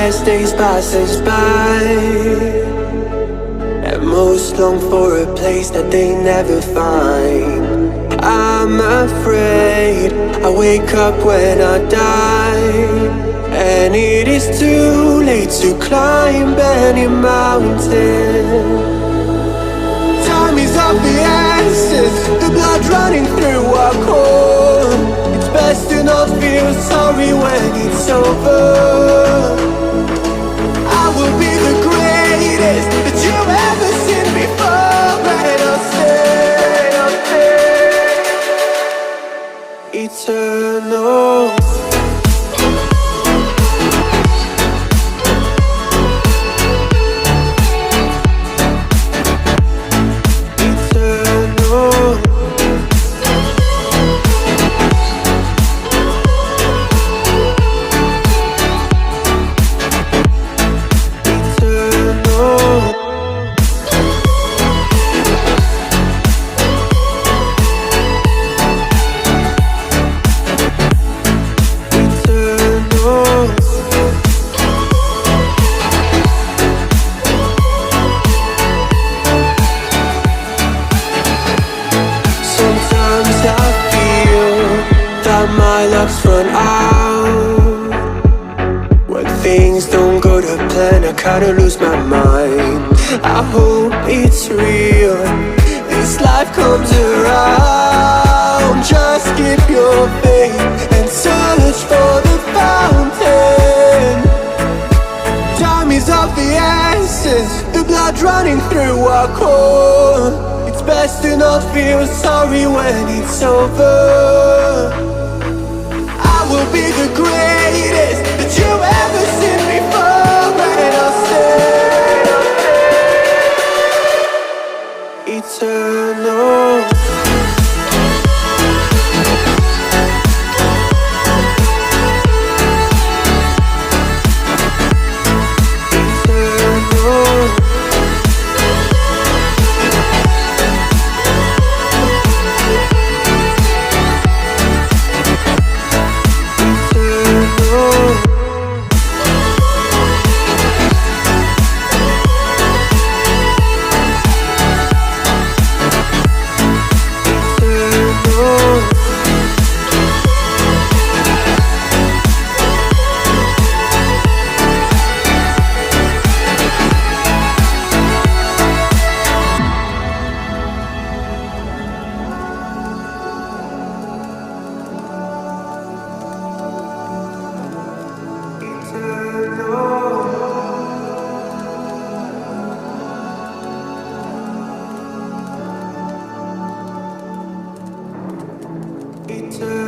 as days passes by, and most long for a place that they never find. I'm afraid I wake up when I die, and it is too late to climb any mountain. Time is of the essence, the blood running through our core. It's best to not feel sorry when it's over. I will be the greatest that you've ever seen before, and I'll stay eternal. My luck's run out. When things don't go to plan, I kinda lose my mind. I hope it's real, this life comes around. Just keep your faith and search for the fountain. Time is of the essence, the blood running through our core. It's best to not feel sorry when it's over. I will be the greatest that you've ever seen before, and I'll stay eternal. Eternal.